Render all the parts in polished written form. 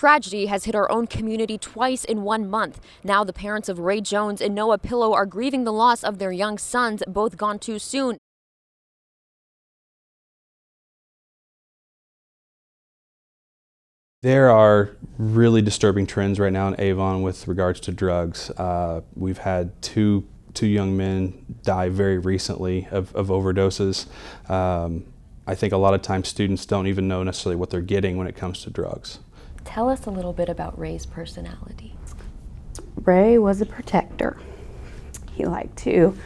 tragedy has hit our own community twice in 1 month. Now the parents of Ray Jones and Noah Pillow are grieving the loss of their young sons, both gone too soon. There are really disturbing trends right now in Avon with regards to drugs. We've had two young men die very recently of overdoses. I think a lot of times students don't even know necessarily what they're getting when it comes to drugs. Tell us a little bit about Ray's personality. Ray was a protector. He liked to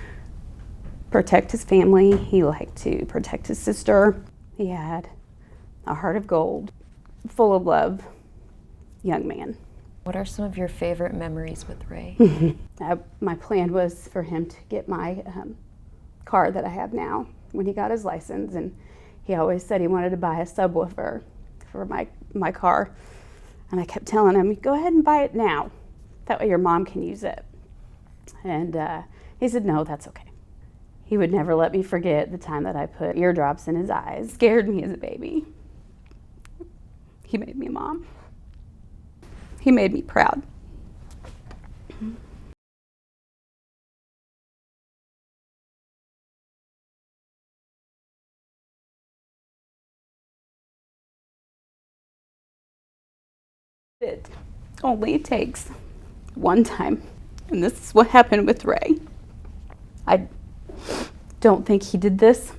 protect his family. He liked to protect his sister. He had a heart of gold, full of love, young man. What are some of your favorite memories with Ray? My plan was for him to get my car that I have now when he got his license, and he always said he wanted to buy a subwoofer for my car. And I kept telling him, go ahead and buy it now. That way your mom can use it. And he said, no, that's okay. He would never let me forget the time that I put eardrops in his eyes. Scared me as a baby. He made me a mom. He made me proud. It only takes one time, and this is what happened with Ray. I don't think he did this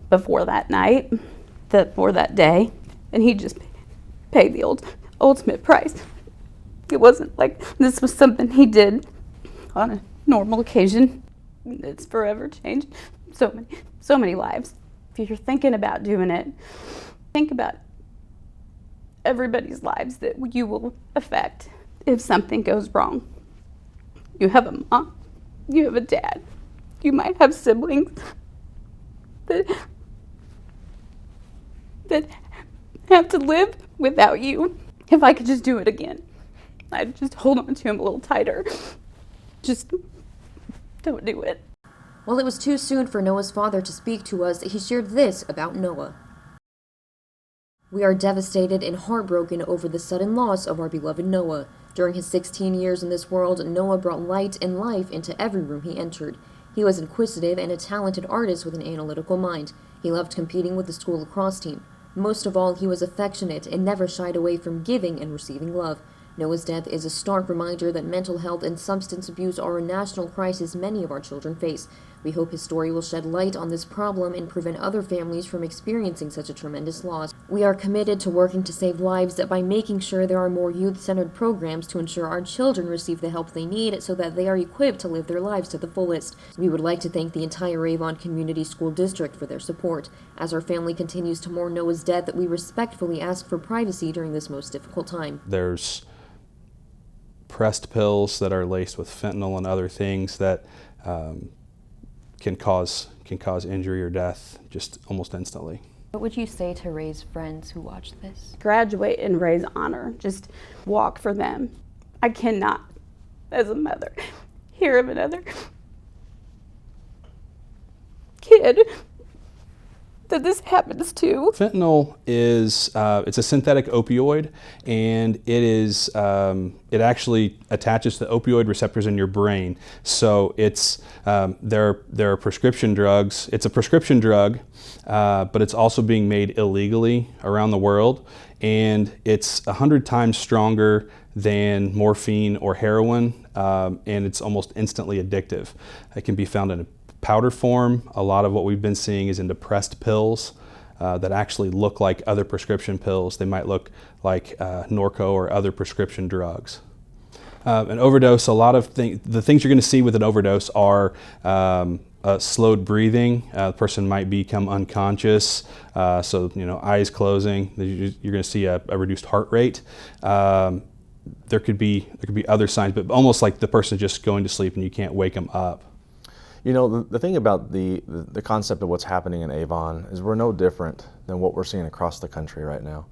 before that night, or that day, and he just paid the ultimate price. It wasn't like this was something he did on a normal occasion. It's forever changed so many lives. If you're thinking about doing it, think about everybody's lives that you will affect if something goes wrong. You have a mom, you have a dad, you might have siblings that have to live without you. If I could just do it again, I'd just hold on to him a little tighter. Just don't do it. While it was too soon for Noah's father to speak to us, he shared this about Noah. We are devastated and heartbroken over the sudden loss of our beloved Noah. During his 16 years in this world, Noah brought light and life into every room he entered. He was inquisitive and a talented artist with an analytical mind. He loved competing with the school lacrosse team. Most of all, he was affectionate and never shied away from giving and receiving love. Noah's death is a stark reminder that mental health and substance abuse are a national crisis many of our children face. We hope his story will shed light on this problem and prevent other families from experiencing such a tremendous loss. We are committed to working to save lives by making sure there are more youth-centered programs to ensure our children receive the help they need so that they are equipped to live their lives to the fullest. We would like to thank the entire Avon Community School District for their support. As our family continues to mourn Noah's death, we respectfully ask for privacy during this most difficult time. There's pressed pills that are laced with fentanyl and other things that can cause injury or death just almost instantly. What would you say to Ray's friends who watch this? Graduate in Ray's honor. Just walk for them. I cannot, as a mother, hear of another kid that this happens to. Fentanyl is it's a synthetic opioid, and it actually attaches to opioid receptors in your brain. So it's there are prescription drugs. It's a prescription drug, but it's also being made illegally around the world, and it's 100 times stronger than morphine or heroin, and it's almost instantly addictive. It can be found in a powder form. A lot of what we've been seeing is in depressed pills that actually look like other prescription pills. They might look like Norco or other prescription drugs. An overdose, a lot of the things you're going to see with an overdose are slowed breathing. The person might become unconscious, so eyes closing. You're going to see a reduced heart rate. There could be other signs, but almost like the person just going to sleep and you can't wake them up. You know, the thing about the concept of what's happening in Avon is we're no different than what we're seeing across the country right now.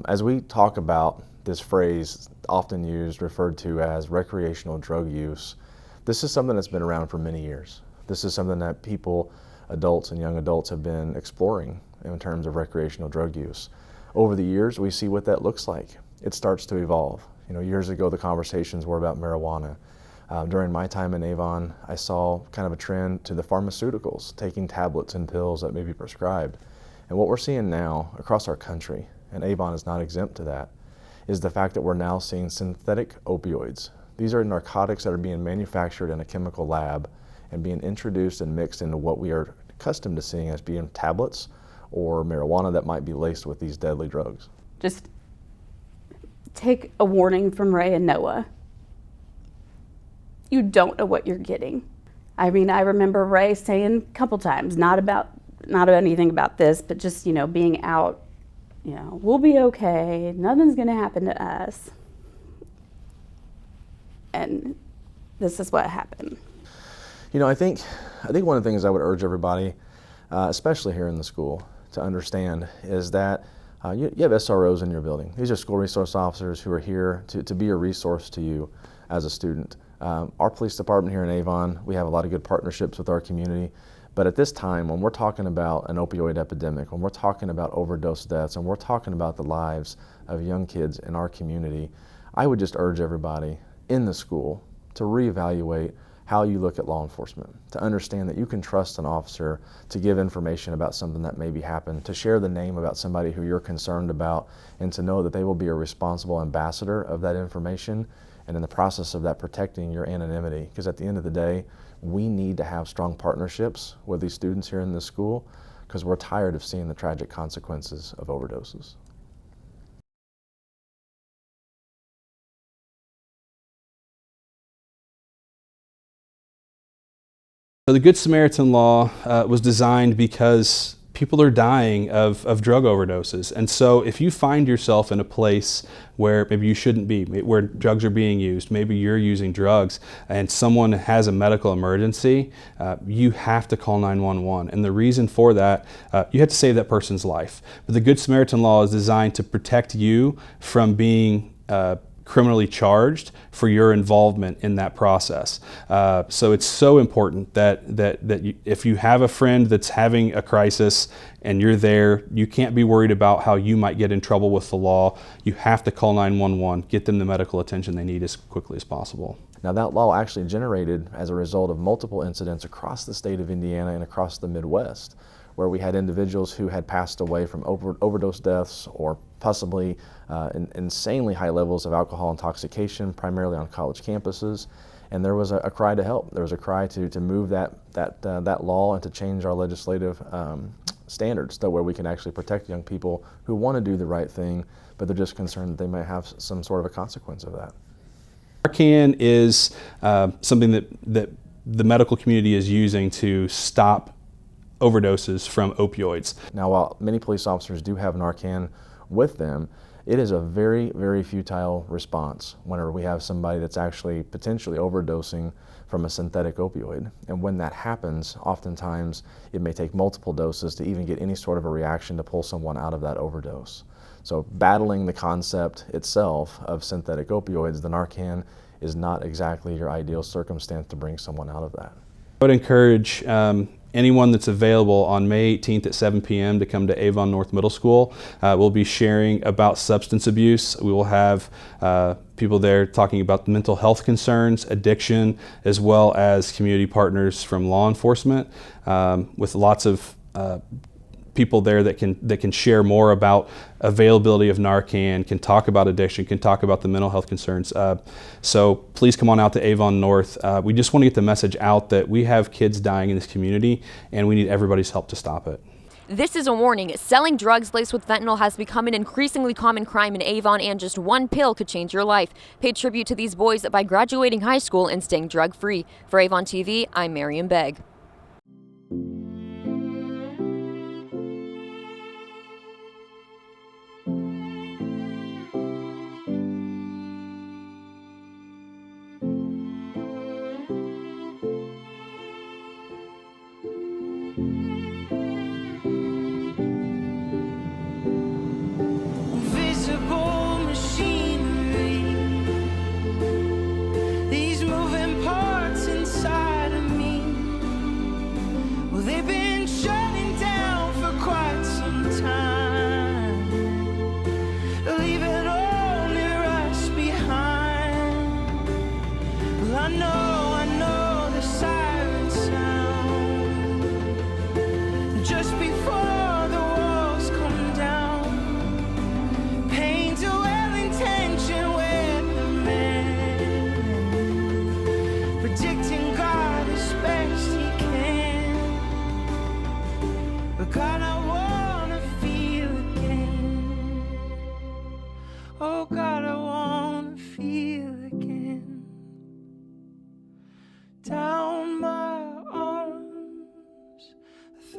As we talk about this phrase often used, referred to as recreational drug use, this is something that's been around for many years. This is something that people, adults and young adults, have been exploring in terms of recreational drug use. Over the years, we see what that looks like. it starts to evolve. Years ago the conversations were about marijuana. During my time in Avon, I saw kind of a trend to the pharmaceuticals, taking tablets and pills that may be prescribed. And what we're seeing now across our country, and Avon is not exempt to that, is the fact that we're now seeing synthetic opioids. These are narcotics that are being manufactured in a chemical lab and being introduced and mixed into what we are accustomed to seeing as being tablets or marijuana that might be laced with these deadly drugs. Just take a warning from Ray and Noah. You don't know what you're getting. I mean, I remember Ray saying a couple times, not about anything about this, but just, being out, we'll be okay, nothing's gonna happen to us. And this is what happened. I think one of the things I would urge everybody, especially here in the school, to understand is that you have SROs in your building. These are school resource officers who are here to be a resource to you as a student. Our police department here in Avon, we have a lot of good partnerships with our community, but at this time, when we're talking about an opioid epidemic, when we're talking about overdose deaths, and we're talking about the lives of young kids in our community, I would just urge everybody in the school to reevaluate how you look at law enforcement, to understand that you can trust an officer to give information about something that maybe happened, to share the name about somebody who you're concerned about, and to know that they will be a responsible ambassador of that information, and in the process of that protecting your anonymity. Because at the end of the day, we need to have strong partnerships with these students here in this school, because we're tired of seeing the tragic consequences of overdoses. So the Good Samaritan Law was designed because people are dying of drug overdoses. And so if you find yourself in a place where maybe you shouldn't be, where drugs are being used, maybe you're using drugs, and someone has a medical emergency, you have to call 911. And the reason for that, you have to save that person's life. But the Good Samaritan Law is designed to protect you from being criminally charged for your involvement in that process. So it's so important that you, if you have a friend that's having a crisis and you're there, you can't be worried about how you might get in trouble with the law. You have to call 911, get them the medical attention they need as quickly as possible. Now that law actually generated as a result of multiple incidents across the state of Indiana and across the Midwest, where we had individuals who had passed away from overdose deaths or possibly insanely high levels of alcohol intoxication, primarily on college campuses. And there was a cry to help. There was a cry to move that law and to change our legislative standards to where we can actually protect young people who want to do the right thing, but they're just concerned that they might have some sort of a consequence of that. Narcan is something that the medical community is using to stop overdoses from opioids. Now, while many police officers do have Narcan with them, it is a very, very futile response whenever we have somebody that's actually potentially overdosing from a synthetic opioid. And when that happens, oftentimes it may take multiple doses to even get any sort of a reaction to pull someone out of that overdose. So battling the concept itself of synthetic opioids, the Narcan is not exactly your ideal circumstance to bring someone out of that. I would encourage anyone that's available on May 18th at 7 p.m. to come to Avon North Middle School. We'll be sharing about substance abuse. We will have people there talking about mental health concerns, addiction, as well as community partners from law enforcement, with lots of people there that can share more about availability of Narcan, can talk about addiction, can talk about the mental health concerns. So please come on out to Avon North. We just want to get the message out that we have kids dying in this community and we need everybody's help to stop it. This is a warning. Selling drugs laced with fentanyl has become an increasingly common crime in Avon, and just one pill could change your life. Pay tribute to these boys by graduating high school and staying drug-free. For Avon TV, I'm Marion Begg. These moving parts inside of me, well, they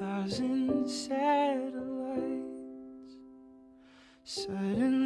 1,000 satellites. Suddenly